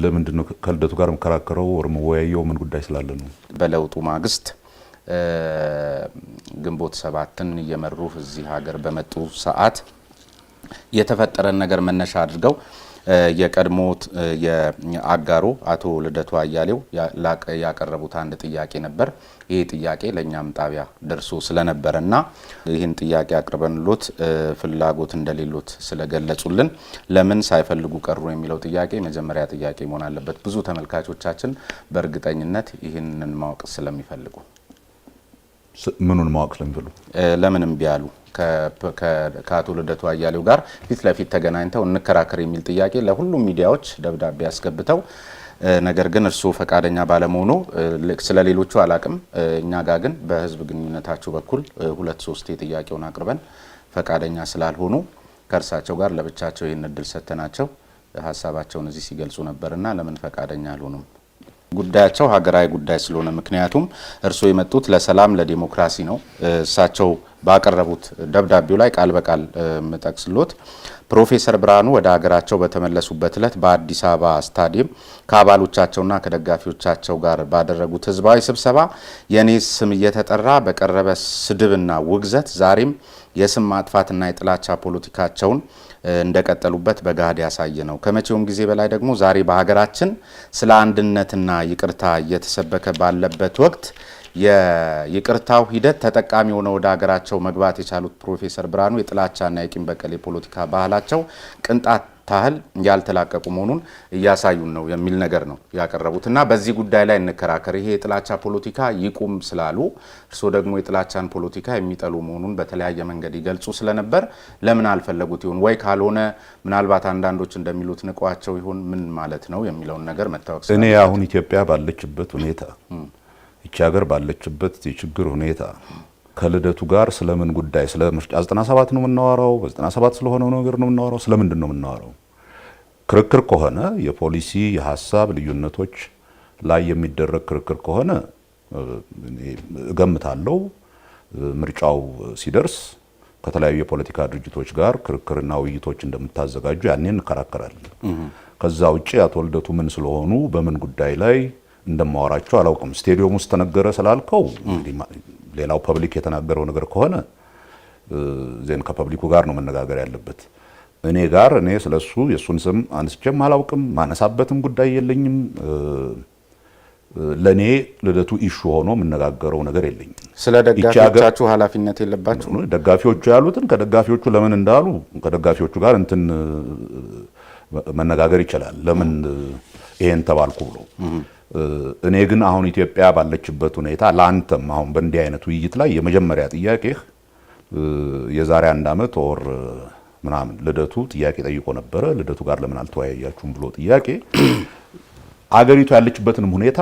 ለምንድነው ከልደቱ ጋር መከራከረው ወር መወያየው ምን ጉዳይ ስላለ ነው? በለውጡ ማግስት ግንቦት ሰባትን እየመሩ እዚህ ሀገር በመጡ ሰዓት የተፈጠረን ነገር መነሻ አድርገው የቀድሞት የአጋሩ አቶ ልደቱ አያሌው ያቀረቡት አንድ ጥያቄ ነበር። ይሄ ጥያቄ ለኛም ጣቢያ ደርሶ ስለነበረና ይህን ጥያቄ አቅርበንሎት ፍላጎት እንደሌሎት ስለገለጹልን ለምን ሳይፈልጉ ቀሩ የሚለው ጥያቄ መጀመሪያ ጥያቄ መሆን አለበት። ብዙ ተመልካቾቻችን በእርግጠኝነት ይህንን ማወቅ ስለሚፈልጉ ምኑን ማወቅ ስለሚፈልጉ ለምንም ቢያሉ ከአቶ ልደቱ አያሌው ጋር ፊት ለፊት ተገናኝተው እንከራከር የሚል ጥያቄ ለሁሉም ሚዲያዎች ደብዳቤ ያስገብተው ነገር ግን እርሱ ፈቃደኛ ባለመሆኑ ስለሌሎቹ አላቅም እኛ ጋር ግን በህዝብ ግንኙነታቸው በኩል 2-3 ጥያቄውን አቅርበን ፈቃደኛ ስላልሆኑ ከርሳቸው ጋር ለብቻቸው ይህን እድል ሰተናቸው ሐሳባቸውን እዚህ ሲገልጹ ነበርና ለምን ፈቃደኛ አልሆኑም? ጉዳያቸው ሀገራዊ ጉዳይ ስለሆነ ምክንያቱም እርሱ የመጡት ለሰላም ለዲሞክራሲ ነው። እሳቸው ባቀረቡት ደብዳቤው ላይ ቃል በቃል መጠቅስሎት ፕሮፌሰር ብርሃኑ ወደ ሀገራቸው በተመለሱበት ዕለት በአዲስ አበባ ስታዲየም ከአባሎቻቸውና ከደጋፊዎቻቸው ጋር ባደረጉት ህዝባዊ ስብሰባ የኔ ስም እየተጠራ በቀረበ ስድብና ውግዘት ዛሬም የስም ማጥፋትና የጥላቻ ፖለቲካቸውን እንደቀጠሉበት በጋድ ያሳየ ነው። ከመቼውም ጊዜ በላይ ደግሞ ዛሬ በሀገራችን ስለ አንድነትና ይቅርታ እየተሰበከ ባለበት ወቅት የይቅርታው ሂደት ተጠቃሚ ሆነው ወደ ሀገራቸው መግባት የቻሉት ፕሮፌሰር ብርሃኑ የጥላቻና የቂም በቀል የፖለቲካ ባህላቸው ቅንጣት ታህል ያልተላቀቁ መሆኑን እያሳዩን ነው የሚል ነገር ነው ያቀረቡትና በዚህ ጉዳይ ላይ እንከራከር። ይሄ የጥላቻ ፖለቲካ ይቁም ስላሉ እርሶ ደግሞ የጥላቻን ፖለቲካ የሚጠሉ መሆኑን በተለያየ መንገድ ይገልጹ ስለነበር ለምን አልፈለጉት ይሆን ወይ ካልሆነ ምናልባት አንዳንዶች እንደሚሉት ንቋቸው ይሆን ምን ማለት ነው የሚለውን ነገር መታወቅ እኔ አሁን ኢትዮጵያ ባለችበት ሁኔታ እቺ ሀገር ባለችበት የችግር ሁኔታ ከልደቱ ጋር ስለምን ጉዳይ ስለ ምርጫ 97 ነው የምናወራው? በ97 ስለሆነው ነገር ነው የምናወራው? ስለምንድን ነው የምናወራው? ክርክር ከሆነ የፖሊሲ የሐሳብ ልዩነቶች ላይ የሚደረግ ክርክር ከሆነ እገምታለሁ ምርጫው ሲደርስ ከተለያዩ የፖለቲካ ድርጅቶች ጋር ክርክርና ውይይቶች እንደምታዘጋጁ ያኔ እንከራከራለን። ከዛ ውጪ አቶ ልደቱ ምን ስለሆኑ በምን ጉዳይ ላይ እንደማወራቸው አላውቅም። ስቴዲየም ውስጥ ተነገረ ስላልከው ሌላው ፐብሊክ የተናገረው ነገር ከሆነ ዜን ከፐብሊኩ ጋር ነው መነጋገር ያለበት። እኔ ጋር እኔ ስለሱ የሱን ስም አንስቼም አላውቅም፣ ማነሳበትም ጉዳይ የለኝም። ለኔ ልደቱ ኢሹ ሆኖ መነጋገረው ነገር የለኝም። ስለ ደጋፊዎቻችሁ ኃላፊነት የለባችሁ? ደጋፊዎቹ ያሉትን ከደጋፊዎቹ ለምን እንዳሉ ከደጋፊዎቹ ጋር እንትን መነጋገር ይችላል። ለምን ይሄን ተባልኩ ብሎ እኔ ግን አሁን ኢትዮጵያ ባለችበት ሁኔታ ላንተም አሁን በእንዲህ አይነት ውይይት ላይ የመጀመሪያ ጥያቄህ የዛሬ 1 ዓመት ወር ምናምን ልደቱ ጥያቄ ጠይቆ ነበረ። ልደቱ ጋር ለምን አልተወያያችሁም ብሎ ጥያቄ አገሪቱ ያለችበትንም ሁኔታ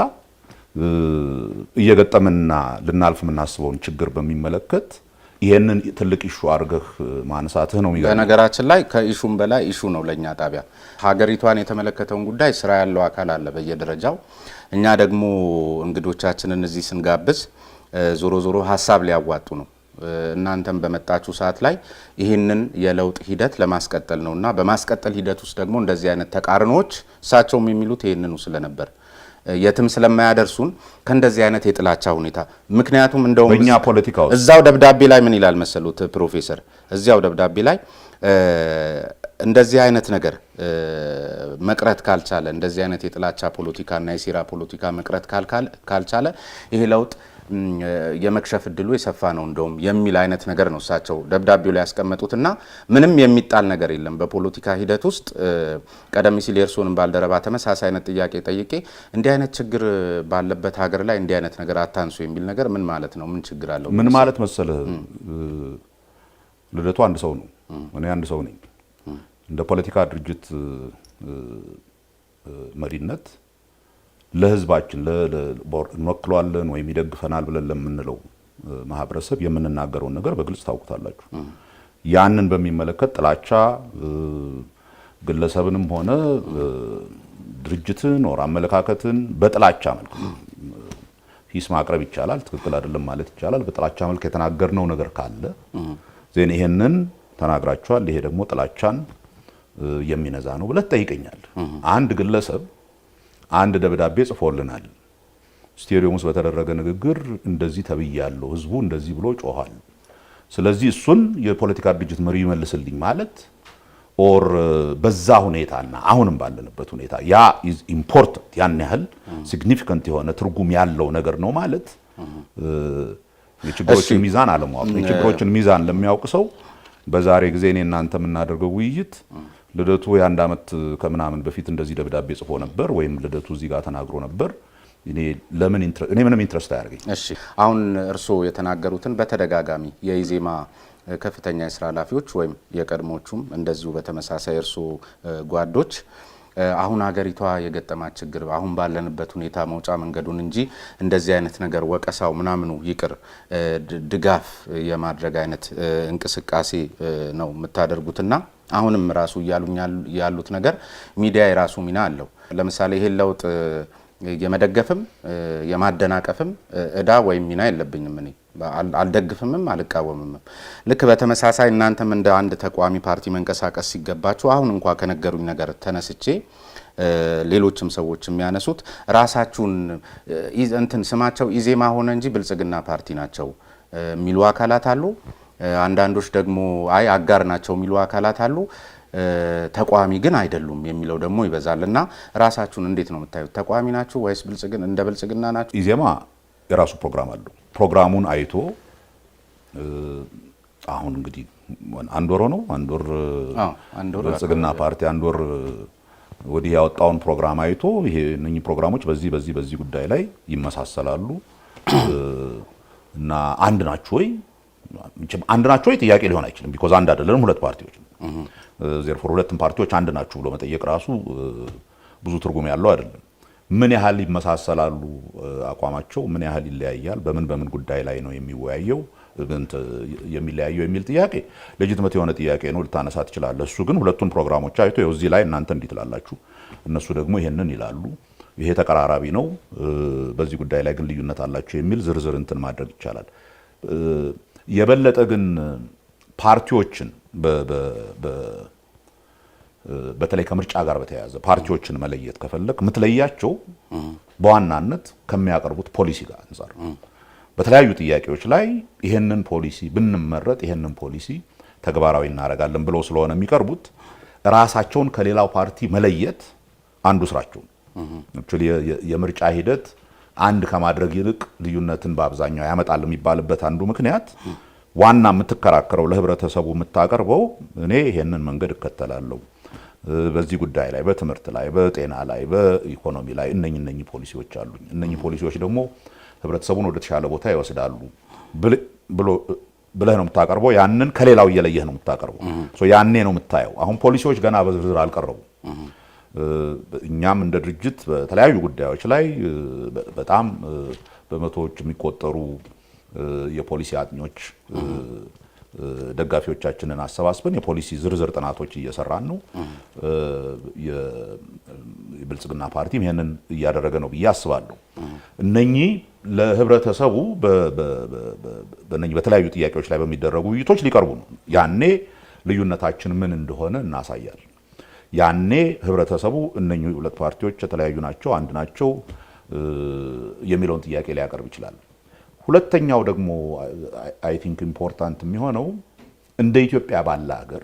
እየገጠመንና ልናልፍ የምናስበውን ችግር በሚመለከት ይሄንን ትልቅ ኢሹ አርገህ ማንሳትህ ነው የሚገርም። በነገራችን ላይ ከኢሹም በላይ ኢሹ ነው ለኛ ጣቢያ። ሀገሪቷን የተመለከተውን ጉዳይ ስራ ያለው አካል አለ በየደረጃው። እኛ ደግሞ እንግዶቻችንን እዚህ ስንጋብዝ ዞሮ ዞሮ ሐሳብ ሊያዋጡ ነው። እናንተም በመጣችሁ ሰዓት ላይ ይህንን የለውጥ ሂደት ለማስቀጠል ነውና በማስቀጠል ሂደት ውስጥ ደግሞ እንደዚህ አይነት ተቃርኖች እሳቸውም የሚሉት ይህንኑ ስለነበር የትም ስለማያደርሱን ከእንደዚህ አይነት የጥላቻ ሁኔታ ምክንያቱም እንደውም በእኛ ፖለቲካው እዛው ደብዳቤ ላይ ምን ይላል መሰሉት ፕሮፌሰር? እዚያው ደብዳቤ ላይ እንደዚህ አይነት ነገር መቅረት ካልቻለ እንደዚህ አይነት የጥላቻ ፖለቲካና የሴራ ፖለቲካ መቅረት ካልቻለ ይሄ ለውጥ የመክሸፍ እድሉ የሰፋ ነው እንደውም የሚል አይነት ነገር ነው እሳቸው ደብዳቤው ላይ ያስቀመጡትና ምንም የሚጣል ነገር የለም በፖለቲካ ሂደት ውስጥ። ቀደም ሲል የእርሶንም ባልደረባ ተመሳሳይ አይነት ጥያቄ ጠይቄ እንዲህ አይነት ችግር ባለበት ሀገር ላይ እንዲህ አይነት ነገር አታንሱ የሚል ነገር ምን ማለት ነው? ምን ችግር አለው? ምን ማለት መሰለህ ልደቱ አንድ ሰው ነው፣ እኔ አንድ ሰው ነኝ። እንደ ፖለቲካ ድርጅት መሪነት ለህዝባችን እንወክለዋለን ወይም ይደግፈናል ብለን ለምንለው ማህበረሰብ የምንናገረውን ነገር በግልጽ ታውቁታላችሁ። ያንን በሚመለከት ጥላቻ ግለሰብንም ሆነ ድርጅትን ወር አመለካከትን በጥላቻ መልክ ሂስ ማቅረብ ይቻላል፣ ትክክል አይደለም ማለት ይቻላል። በጥላቻ መልክ የተናገርነው ነገር ካለ ዘን ይሄንን ተናግራችኋል፣ ይሄ ደግሞ ጥላቻን የሚነዛ ነው ብለህ ጠይቀኛል። አንድ ግለሰብ አንድ ደብዳቤ ጽፎልናል። ስቴዲየም ውስጥ በተደረገ ንግግር እንደዚህ ተብያለሁ፣ ህዝቡ እንደዚህ ብሎ ጮኋል። ስለዚህ እሱን የፖለቲካ ድርጅት መሪ ይመልስልኝ ማለት ኦር በዛ ሁኔታና አሁንም ባለንበት ሁኔታ ያ ኢዝ ኢምፖርታንት ያን ያህል ሲግኒፊካንት የሆነ ትርጉም ያለው ነገር ነው ማለት የችግሮችን ሚዛን አለማወቅ። የችግሮችን ሚዛን ለሚያውቅ ሰው በዛሬ ጊዜ እኔ እናንተ የምናደርገው ውይይት ልደቱ የ1 ዓመት ከምናምን በፊት እንደዚህ ደብዳቤ ጽፎ ነበር ወይም ልደቱ እዚህ ጋር ተናግሮ ነበር እኔ ምንም ኢንትረስት አያደርገኝ። እሺ አሁን እርስዎ የተናገሩትን በተደጋጋሚ የኢዜማ ከፍተኛ የስራ ኃላፊዎች ወይም የቀድሞቹም እንደዚሁ በተመሳሳይ እርስዎ ጓዶች አሁን ሀገሪቷ የገጠማት ችግር አሁን ባለንበት ሁኔታ መውጫ መንገዱን እንጂ እንደዚህ አይነት ነገር ወቀሳው ምናምኑ ይቅር ድጋፍ የማድረግ አይነት እንቅስቃሴ ነው የምታደርጉትና አሁንም ራሱ ያሉት ነገር ሚዲያ የራሱ ሚና አለው። ለምሳሌ ይሄን ለውጥ የመደገፍም የማደናቀፍም እዳ ወይም ሚና የለብኝም እኔ አልደግፍምም አልቃወምም። ልክ በተመሳሳይ እናንተም እንደ አንድ ተቋሚ ፓርቲ መንቀሳቀስ ሲገባችሁ አሁን እንኳን ከነገሩኝ ነገር ተነስቼ ሌሎችም ሰዎች የሚያነሱት ራሳችሁን እንትን ስማቸው ኢዜማ ሆነ እንጂ ብልጽግና ፓርቲ ናቸው የሚሉ አካላት አሉ። አንዳንዶች ደግሞ አይ አጋር ናቸው የሚሉ አካላት አሉ። ተቋሚ ግን አይደሉም የሚለው ደግሞ ይበዛልና ራሳችሁን እንዴት ነው የምታዩት? ተቋሚ ናችሁ ወይስ እንደ ብልጽግና ናችሁ? ኢዜማ የራሱ ፕሮግራም አለው። ፕሮግራሙን አይቶ አሁን እንግዲህ አንድ ወር ነው ብልጽግና ፓርቲ አንድ ወር ወዲህ ያወጣውን ፕሮግራም አይቶ ይሄ እነኚህ ፕሮግራሞች በዚህ ጉዳይ ላይ ይመሳሰላሉ እና አንድ ናችሁ ወይ ጥያቄ ሊሆን አይችልም። ቢኮዝ አንድ አይደለም ሁለት ፓርቲዎች ነው። ዜርፎር ሁለቱም ፓርቲዎች አንድ ናችሁ ብሎ መጠየቅ ራሱ ብዙ ትርጉም ያለው አይደለም። ምን ያህል ይመሳሰላሉ አቋማቸው፣ ምን ያህል ይለያያል፣ በምን ጉዳይ ላይ ነው የሚለያየው የሚል ጥያቄ ሌጂቲሜት የሆነ ጥያቄ ነው፣ ልታነሳ ትችላለህ። እሱ ግን ሁለቱን ፕሮግራሞች አይቶ እዚህ ላይ እናንተ እንዲህ ትላላችሁ፣ እነሱ ደግሞ ይሄንን ይላሉ፣ ይሄ ተቀራራቢ ነው፣ በዚህ ጉዳይ ላይ ግን ልዩነት አላቸው የሚል ዝርዝር እንትን ማድረግ ይቻላል። የበለጠ ግን ፓርቲዎችን በተለይ ከምርጫ ጋር በተያያዘ ፓርቲዎችን መለየት ከፈለክ የምትለያቸው በዋናነት ከሚያቀርቡት ፖሊሲ ጋር አንፃር በተለያዩ ጥያቄዎች ላይ ይሄንን ፖሊሲ ብንመረጥ ይሄንን ፖሊሲ ተግባራዊ እናደርጋለን ብለው ስለሆነ የሚቀርቡት ራሳቸውን ከሌላው ፓርቲ መለየት አንዱ ስራቸው ነው። የምርጫ ሂደት አንድ ከማድረግ ይልቅ ልዩነትን በአብዛኛው ያመጣል የሚባልበት አንዱ ምክንያት ዋና የምትከራከረው ለህብረተሰቡ የምታቀርበው እኔ ይሄንን መንገድ እከተላለሁ፣ በዚህ ጉዳይ ላይ በትምህርት ላይ በጤና ላይ በኢኮኖሚ ላይ እነኚህ ፖሊሲዎች አሉኝ፣ እነኚህ ፖሊሲዎች ደግሞ ህብረተሰቡን ወደ ተሻለ ቦታ ይወስዳሉ ብለህ ነው የምታቀርበው። ያንን ከሌላው እየለየህ ነው የምታቀርበው። ያኔ ነው የምታየው። አሁን ፖሊሲዎች ገና በዝርዝር አልቀረቡም። እኛም እንደ ድርጅት በተለያዩ ጉዳዮች ላይ በጣም በመቶዎች የሚቆጠሩ የፖሊሲ አጥኞች ደጋፊዎቻችንን አሰባስበን የፖሊሲ ዝርዝር ጥናቶች እየሰራን ነው። የብልጽግና ፓርቲም ይሄንን እያደረገ ነው ብዬ አስባለሁ። እነኚህ ለህብረተሰቡ በተለያዩ ጥያቄዎች ላይ በሚደረጉ ውይይቶች ሊቀርቡ ነው። ያኔ ልዩነታችን ምን እንደሆነ እናሳያለን። ያኔ ህብረተሰቡ እነኚህ ሁለት ፓርቲዎች የተለያዩ ናቸው አንድ ናቸው የሚለውን ጥያቄ ሊያቀርብ ይችላል። ሁለተኛው ደግሞ አይ ቲንክ ኢምፖርታንት የሚሆነው እንደ ኢትዮጵያ ባለ ሀገር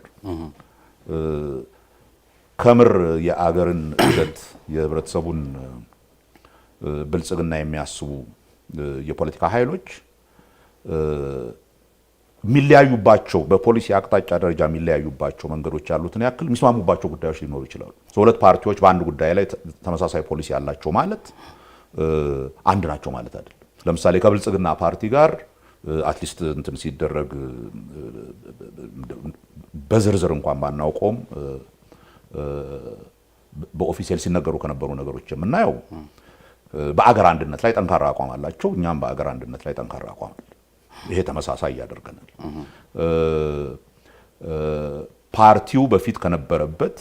ከምር የአገርን እድገት የህብረተሰቡን ብልጽግና የሚያስቡ የፖለቲካ ኃይሎች የሚለያዩባቸው በፖሊሲ አቅጣጫ ደረጃ የሚለያዩባቸው መንገዶች ያሉትን ያክል የሚስማሙባቸው ጉዳዮች ሊኖሩ ይችላሉ። ሁለት ፓርቲዎች በአንድ ጉዳይ ላይ ተመሳሳይ ፖሊሲ ያላቸው ማለት አንድ ናቸው ማለት አይደለም። ለምሳሌ ከብልጽግና ፓርቲ ጋር አትሊስት እንትን ሲደረግ በዝርዝር እንኳን ባናውቀውም በኦፊሴል ሲነገሩ ከነበሩ ነገሮች የምናየው በአገር አንድነት ላይ ጠንካራ አቋም አላቸው። እኛም በአገር አንድነት ላይ ጠንካራ አቋም አለ። ይሄ ተመሳሳይ ያደርገናል። ፓርቲው በፊት ከነበረበት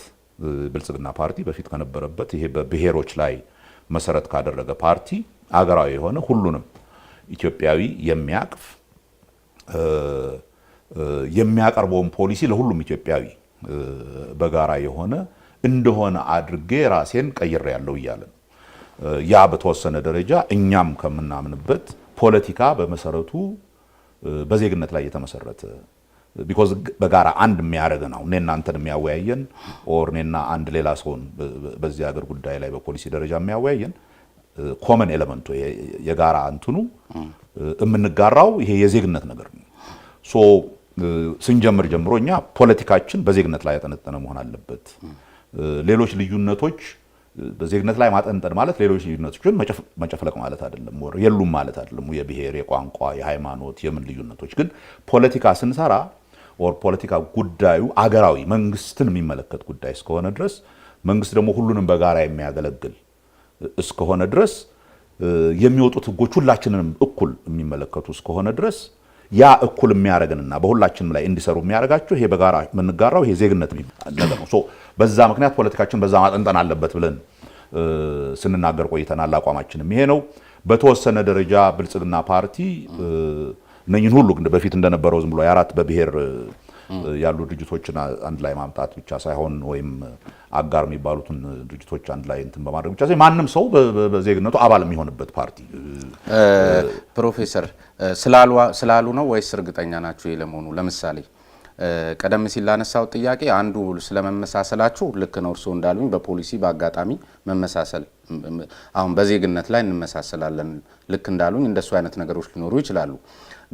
ብልጽግና ፓርቲ በፊት ከነበረበት ይሄ በብሔሮች ላይ መሰረት ካደረገ ፓርቲ አገራዊ የሆነ ሁሉንም ኢትዮጵያዊ የሚያቅፍ የሚያቀርበውን ፖሊሲ ለሁሉም ኢትዮጵያዊ በጋራ የሆነ እንደሆነ አድርጌ ራሴን ቀይሬያለሁ እያለ ነው። ያ በተወሰነ ደረጃ እኛም ከምናምንበት ፖለቲካ በመሰረቱ በዜግነት ላይ የተመሰረተ ቢኮዝ በጋራ አንድ የሚያደርገን ነው እኔና አንተን የሚያወያየን ኦር እኔና አንድ ሌላ ሰውን በዚህ ሀገር ጉዳይ ላይ በፖሊሲ ደረጃ የሚያወያየን ኮመን ኤሌመንቱ የጋራ እንትኑ የምንጋራው ይሄ የዜግነት ነገር ነው። ሶ ስንጀምር ጀምሮ እኛ ፖለቲካችን በዜግነት ላይ ያጠነጠነ መሆን አለበት። ሌሎች ልዩነቶች በዜግነት ላይ ማጠንጠን ማለት ሌሎች ልዩነቶችን መጨፍለቅ ማለት አይደለም፣ ወር የሉም ማለት አይደለም። የብሔር፣ የቋንቋ፣ የሃይማኖት የምን ልዩነቶች ግን ፖለቲካ ስንሰራ ኦር ፖለቲካ ጉዳዩ አገራዊ መንግስትን የሚመለከት ጉዳይ እስከሆነ ድረስ መንግስት ደግሞ ሁሉንም በጋራ የሚያገለግል እስከሆነ ድረስ የሚወጡት ህጎች ሁላችንንም እኩል የሚመለከቱ እስከሆነ ድረስ ያ እኩል የሚያደርገንና በሁላችንም ላይ እንዲሰሩ የሚያደርጋቸው ይሄ በጋራ የምንጋራው ይሄ ዜግነት ነገር ነው። ሶ በዛ ምክንያት ፖለቲካችን በዛ ማጠንጠን አለበት ብለን ስንናገር ቆይተናል። አቋማችንም ይሄ ነው። በተወሰነ ደረጃ ብልጽግና ፓርቲ እነኝን ሁሉ በፊት እንደነበረው ዝም ብሎ የአራት በብሔር ያሉ ድርጅቶችን አንድ ላይ ማምጣት ብቻ ሳይሆን ወይም አጋር የሚባሉትን ድርጅቶች አንድ ላይ እንትን በማድረግ ብቻ ሳይሆን ማንም ሰው በዜግነቱ አባል የሚሆንበት ፓርቲ። ፕሮፌሰር ስላሉ ነው ወይስ እርግጠኛ ናችሁ ለመሆኑ? ለምሳሌ ቀደም ሲል ላነሳው ጥያቄ አንዱ ስለመመሳሰላችሁ ልክ ነው እርስዎ እንዳሉኝ በፖሊሲ በአጋጣሚ መመሳሰል አሁን በዜግነት ላይ እንመሳሰላለን ልክ እንዳሉኝ እንደሱ አይነት ነገሮች ሊኖሩ ይችላሉ።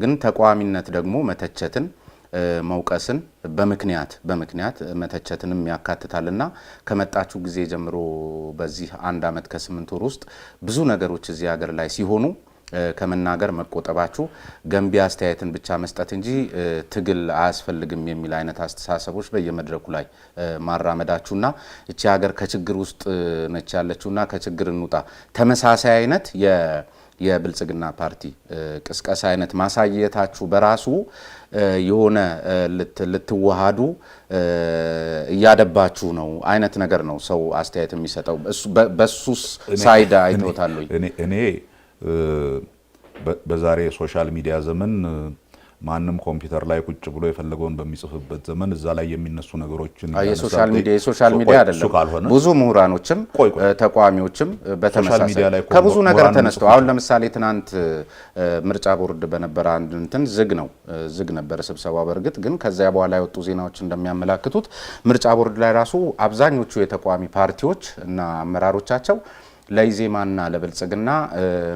ግን ተቋሚነት ደግሞ መተቸትን መውቀስን በምክንያት መተቸትንም ያካትታልና ከመጣችሁ ጊዜ ጀምሮ በዚህ 1 ዓመት ከ8 ወር ውስጥ ብዙ ነገሮች እዚህ ሀገር ላይ ሲሆኑ ከመናገር መቆጠባችሁ ገንቢ አስተያየትን ብቻ መስጠት እንጂ ትግል አያስፈልግም የሚል አይነት አስተሳሰቦች በየመድረኩ ላይ ማራመዳችሁና እቺ ሀገር ከችግር ውስጥ ነች ያለችውና ከችግር እንውጣ ተመሳሳይ አይነት የብልጽግና ፓርቲ ቅስቀሳ አይነት ማሳየታችሁ በራሱ የሆነ ልትዋሃዱ እያደባችሁ ነው አይነት ነገር ነው ሰው አስተያየት የሚሰጠው። በሱስ ሳይድ አይቶታል ወይ? እኔ በዛሬ ሶሻል ሚዲያ ዘመን ማንም ኮምፒውተር ላይ ቁጭ ብሎ የፈለገውን በሚጽፍበት ዘመን እዛ ላይ የሚነሱ ነገሮችን የሶሻል ሚዲያ አይደለም። ብዙ ምሁራኖችም ተቋሚዎችም በተመሳሳይ ከብዙ ነገር ተነስተው አሁን ለምሳሌ ትናንት ምርጫ ቦርድ በነበረ አንድ እንትን ዝግ ነበር ስብሰባ። በእርግጥ ግን ከዚያ በኋላ የወጡ ዜናዎች እንደሚያመላክቱት ምርጫ ቦርድ ላይ ራሱ አብዛኞቹ የተቋሚ ፓርቲዎች እና አመራሮቻቸው ለኢዜማና ለብልጽግና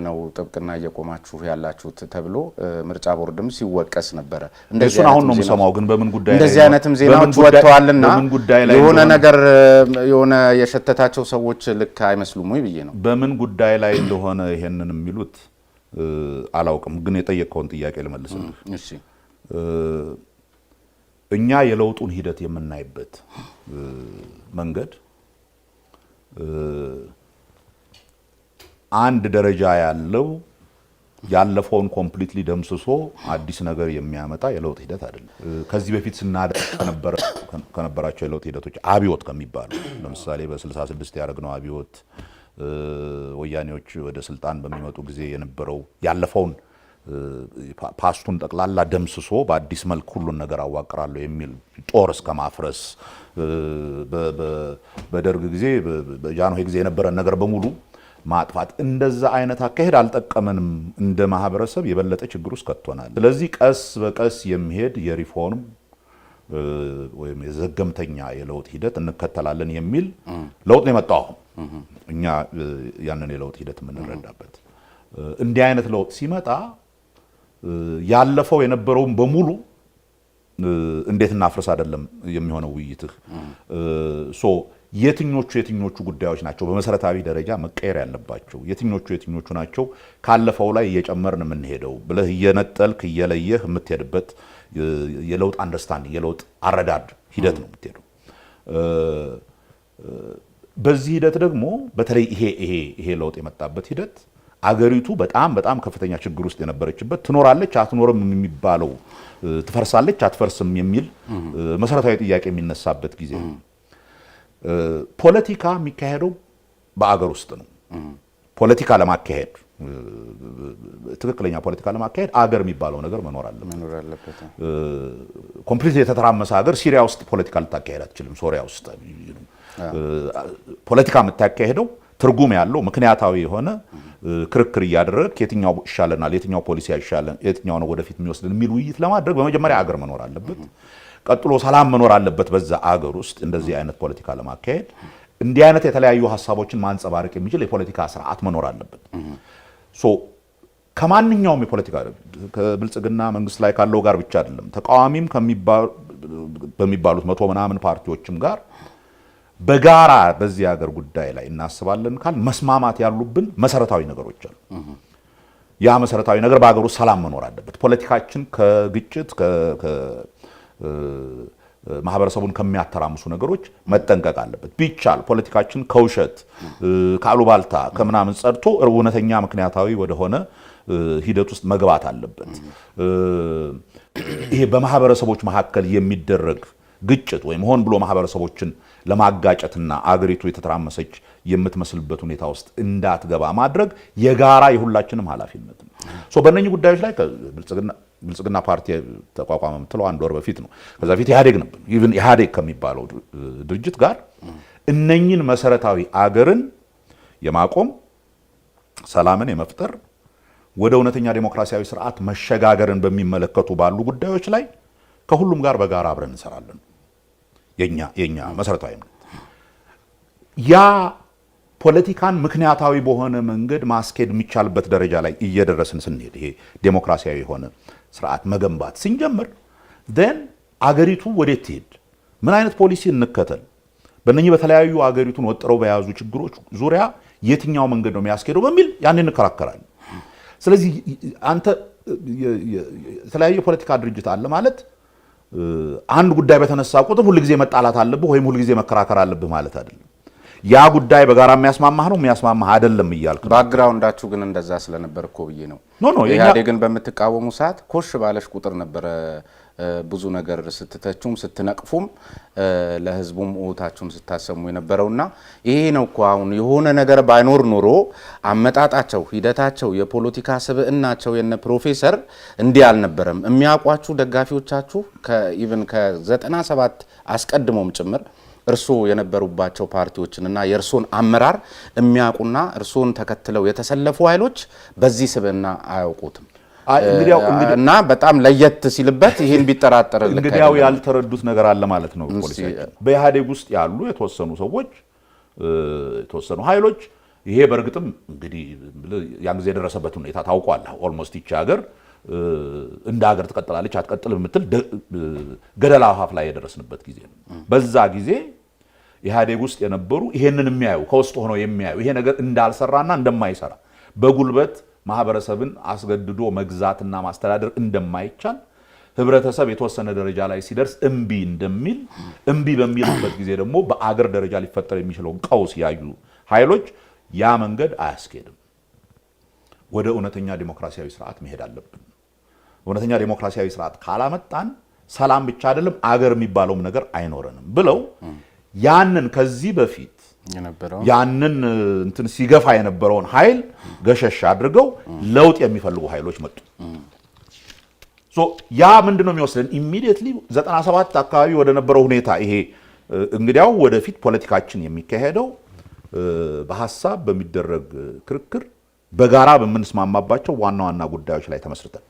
ነው ጥብቅና እየቆማችሁ ያላችሁት ተብሎ ምርጫ ቦርድም ሲወቀስ ነበር። እንደዚህ አሁን ነው የምሰማው። ግን በምን ጉዳይ ላይ እንደዚህ አይነትም ዜናዎች ወጥተዋልና የሆነ ነገር የሆነ የሸተታቸው ሰዎች ልክ አይመስሉም ወይ ብዬ ነው። በምን ጉዳይ ላይ እንደሆነ ይሄንን የሚሉት አላውቅም። ግን የጠየቀውን ጥያቄ ልመልስልህ። እሺ እኛ የለውጡን ሂደት የምናይበት መንገድ አንድ ደረጃ ያለው ያለፈውን ኮምፕሊትሊ ደምስሶ አዲስ ነገር የሚያመጣ የለውጥ ሂደት አይደለም። ከዚህ በፊት ስናደርግ ከነበራቸው የለውጥ ሂደቶች አብዮት ከሚባሉ ለምሳሌ በ66 ያደረግነው አብዮት ወያኔዎች ወደ ስልጣን በሚመጡ ጊዜ የነበረው ያለፈውን ፓስቱን ጠቅላላ ደምስሶ በአዲስ መልክ ሁሉን ነገር አዋቅራለሁ የሚል ጦር እስከ ማፍረስ በደርግ ጊዜ በጃንሆይ ጊዜ የነበረን ነገር በሙሉ ማጥፋት እንደዛ አይነት አካሄድ አልጠቀመንም። እንደ ማህበረሰብ የበለጠ ችግር ውስጥ ከቶናል። ስለዚህ ቀስ በቀስ የሚሄድ የሪፎርም ወይም የዘገምተኛ የለውጥ ሂደት እንከተላለን የሚል ለውጥ ነው የመጣው። እኛ ያንን የለውጥ ሂደት የምንረዳበት እንዲህ አይነት ለውጥ ሲመጣ ያለፈው የነበረውን በሙሉ እንዴት እናፍርስ አይደለም የሚሆነው ውይይትህ። የትኞቹ ጉዳዮች ናቸው በመሰረታዊ ደረጃ መቀየር ያለባቸው፣ የትኞቹ ናቸው ካለፈው ላይ እየጨመርን የምንሄደው ብለህ እየነጠልክ እየለየህ የምትሄድበት የለውጥ አንደርስታንዲንግ የለውጥ አረዳድ ሂደት ነው የምትሄደው። በዚህ ሂደት ደግሞ በተለይ ይሄ ለውጥ የመጣበት ሂደት አገሪቱ በጣም ከፍተኛ ችግር ውስጥ የነበረችበት ትኖራለች አትኖርም የሚባለው ትፈርሳለች አትፈርስም የሚል መሰረታዊ ጥያቄ የሚነሳበት ጊዜ ነው። ፖለቲካ የሚካሄደው በአገር ውስጥ ነው። ፖለቲካ ለማካሄድ ትክክለኛ ፖለቲካ ለማካሄድ አገር የሚባለው ነገር መኖር አለበት። ኮምፕሊት የተተራመሰ ሀገር ሲሪያ ውስጥ ፖለቲካ ልታካሄድ አትችልም። ሶሪያ ውስጥ ፖለቲካ የምታካሄደው ትርጉም ያለው ምክንያታዊ የሆነ ክርክር እያደረገ የትኛው ይሻለናል፣ የትኛው ፖሊሲ ይሻለን፣ የትኛው ነው ወደፊት የሚወስድን የሚል ውይይት ለማድረግ በመጀመሪያ አገር መኖር አለበት። ቀጥሎ ሰላም መኖር አለበት። በዛ አገር ውስጥ እንደዚህ አይነት ፖለቲካ ለማካሄድ እንዲህ አይነት የተለያዩ ሀሳቦችን ማንጸባረቅ የሚችል የፖለቲካ ስርዓት መኖር አለበት። ከማንኛውም የፖለቲካ ከብልጽግና መንግስት ላይ ካለው ጋር ብቻ አይደለም፣ ተቃዋሚም በሚባሉት 100 ምናምን ፓርቲዎችም ጋር በጋራ በዚህ ሀገር ጉዳይ ላይ እናስባለን ካል መስማማት ያሉብን መሰረታዊ ነገሮች አሉ። ያ መሰረታዊ ነገር በሀገሩ ሰላም መኖር አለበት። ፖለቲካችን ከግጭት ማህበረሰቡን ከሚያተራምሱ ነገሮች መጠንቀቅ አለበት። ቢቻል ፖለቲካችን ከውሸት ከአሉባልታ ከምናምን ጸድቶ እውነተኛ ምክንያታዊ ወደሆነ ሂደት ውስጥ መግባት አለበት። ይሄ በማህበረሰቦች መካከል የሚደረግ ግጭት ወይም ሆን ብሎ ማህበረሰቦችን ለማጋጨትና አገሪቱ የተተራመሰች የምትመስልበት ሁኔታ ውስጥ እንዳትገባ ማድረግ የጋራ የሁላችንም ኃላፊነት ነው። በእነኚህ ጉዳዮች ላይ ብልጽግና ፓርቲ ተቋቋመ የምትለው 1 ወር በፊት ነው። ከዛ በፊት ኢህአዴግ ነበር። ኢቭን ኢህአዴግ ከሚባለው ድርጅት ጋር እነኚህን መሰረታዊ አገርን የማቆም ሰላምን የመፍጠር ወደ እውነተኛ ዴሞክራሲያዊ ስርዓት መሸጋገርን በሚመለከቱ ባሉ ጉዳዮች ላይ ከሁሉም ጋር በጋራ አብረን እንሰራለን። የኛ መሰረታዊ ነው። ያ ፖለቲካን ምክንያታዊ በሆነ መንገድ ማስኬድ የሚቻልበት ደረጃ ላይ እየደረስን ስንሄድ ይሄ ዴሞክራሲያዊ የሆነ ስርዓት መገንባት ስንጀምር then አገሪቱ ወዴት ትሄድ፣ ምን አይነት ፖሊሲ እንከተል፣ በእነኚህ በተለያዩ አገሪቱን ወጥረው በያዙ ችግሮች ዙሪያ የትኛው መንገድ ነው የሚያስኬደው በሚል ያን እንከራከራለን። ስለዚህ አንተ የተለያየ ፖለቲካ ድርጅት አለ ማለት አንድ ጉዳይ በተነሳ ቁጥር ሁሉ ጊዜ መጣላት አለብህ ወይም ሁሉ ጊዜ መከራከር አለብህ ማለት አይደለም። ያ ጉዳይ በጋራ የሚያስማማህ ነው የሚያስማማህ አይደለም እያልክ ባክግራውንዳችሁ ግን እንደዛ ስለነበር እኮ ብዬ ነው። ኢህአዴግን በምትቃወሙ ሰዓት ኮሽ ባለሽ ቁጥር ነበረ ብዙ ነገር ስትተቹም ስትነቅፉም ለህዝቡም ኦታችሁን ስታሰሙ የነበረውና ይሄ ነው እኮ አሁን የሆነ ነገር ባይኖር ኖሮ አመጣጣቸው ሂደታቸው የፖለቲካ ስብዕናቸው የነ ፕሮፌሰር እንዲህ አልነበረም። የሚያውቋችሁ ደጋፊዎቻችሁ ከኢቭን ከ97 አስቀድሞም ጭምር እርሶ የነበሩባቸው ፓርቲዎችንና የእርሶን አመራር የሚያውቁና እርሶን ተከትለው የተሰለፉ ኃይሎች በዚህ ስብዕና አያውቁትም እና በጣም ለየት ሲልበት ይሄን ቢጠራጠር እንግዲያው ያልተረዱት ነገር አለ ማለት ነው። ፖሊሲያችን በኢህአዴግ ውስጥ ያሉ የተወሰኑ ሰዎች የተወሰኑ ኃይሎች ይሄ በርግጥም እንግዲህ ያን ጊዜ የደረሰበት ሁኔታ ታውቋል። ኦልሞስት ይቺ ሀገር እንደ ሀገር ትቀጥላለች አትቀጥልም የምትል ገደል አፋፍ ላይ የደረስንበት ጊዜ ነው። በዛ ጊዜ ኢህአዴግ ውስጥ የነበሩ ይሄንን የሚያዩ ከውስጥ ሆነው የሚያዩ ይሄ ነገር እንዳልሰራና እንደማይሰራ በጉልበት ማህበረሰብን አስገድዶ መግዛትና ማስተዳደር እንደማይቻል ህብረተሰብ የተወሰነ ደረጃ ላይ ሲደርስ እምቢ እንደሚል እምቢ በሚልበት ጊዜ ደግሞ በአገር ደረጃ ሊፈጠር የሚችለው ቀውስ ያዩ ኃይሎች ያ መንገድ አያስኬድም፣ ወደ እውነተኛ ዲሞክራሲያዊ ስርዓት መሄድ አለብን። እውነተኛ ዲሞክራሲያዊ ስርዓት ካላመጣን ሰላም ብቻ አይደለም አገር የሚባለውም ነገር አይኖረንም ብለው ያንን ከዚህ በፊት ያንን እንትን ሲገፋ የነበረውን ኃይል ገሸሽ አድርገው ለውጥ የሚፈልጉ ኃይሎች መጡ። ያ ምንድነው የሚወስደን ኢሚዲየትሊ 97 አካባቢ ወደ ነበረው ሁኔታ ይሄ እንግዲያው ወደፊት ፖለቲካችን የሚካሄደው በሐሳብ በሚደረግ ክርክር በጋራ በምንስማማባቸው ዋና ዋና ጉዳዮች ላይ ተመስርተን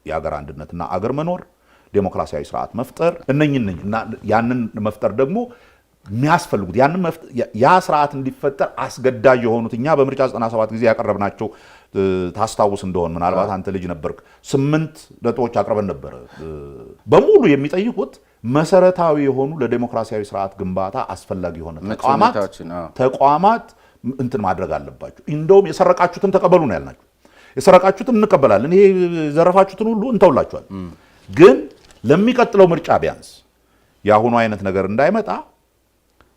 የሀገር አንድነትና አገር መኖር፣ ዴሞክራሲያዊ ስርዓት መፍጠር እና ያንን መፍጠር ደግሞ የሚያስፈልጉት ያ ስርዓት እንዲፈጠር አስገዳጅ የሆኑት እኛ በምርጫ 97 ጊዜ ያቀረብናቸው ታስታውስ እንደሆን ምናልባት አንተ ልጅ ነበርክ 8 ነጥቦች አቅርበን ነበር። በሙሉ የሚጠይቁት መሰረታዊ የሆኑ ለዲሞክራሲያዊ ስርዓት ግንባታ አስፈላጊ የሆነ ተቋማት እንትን ማድረግ አለባቸው። እንደውም የሰረቃችሁትን ተቀበሉ ነው ያልናችሁ። የሰረቃችሁትን እንቀበላለን፣ ይሄ ዘረፋችሁትን ሁሉ እንተውላችኋል። ግን ለሚቀጥለው ምርጫ ቢያንስ የአሁኑ አይነት ነገር እንዳይመጣ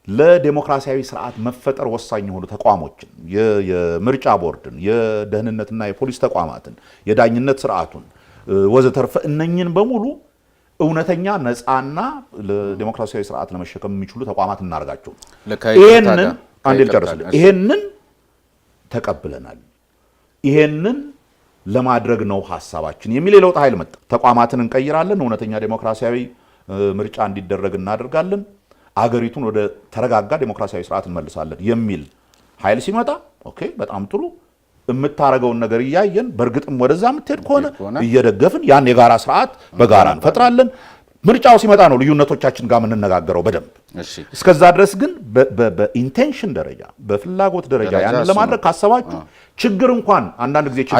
ለዲሞክራሲያዊ ስርዓት መፈጠር ወሳኝ የሆኑ ተቋሞችን የምርጫ ቦርድን፣ የደህንነትና የፖሊስ ተቋማትን፣ የዳኝነት ስርዓቱን ወዘተርፈ እነኝን በሙሉ እውነተኛ ነፃና ለዲሞክራሲያዊ ስርዓት ለመሸከም የሚችሉ ተቋማት እናርጋቸው። ይሄንን ተቀብለናል። ይሄንን ለማድረግ ነው ሐሳባችን የሚል የለውጥ ኃይል መጣ። ተቋማትን እንቀይራለን፣ እውነተኛ ዲሞክራሲያዊ ምርጫ እንዲደረግ እናደርጋለን፣ አገሪቱን ወደ ተረጋጋ ዲሞክራሲያዊ ስርዓት እንመልሳለን የሚል ኃይል ሲመጣ ኦኬ በጣም ጥሩ የምታረገውን ነገር እያየን በእርግጥም ወደዛ የምትሄድ ከሆነ እየደገፍን ያን የጋራ ስርዓት በጋራ እንፈጥራለን። ምርጫው ሲመጣ ነው ልዩነቶቻችን ጋር የምንነጋገረው በደንብ። እስከዛ ድረስ ግን በኢንቴንሽን ደረጃ በፍላጎት ደረጃ ያንን ለማድረግ ካሰባችሁ ችግር እንኳን አንዳንድ ጊዜ ችግር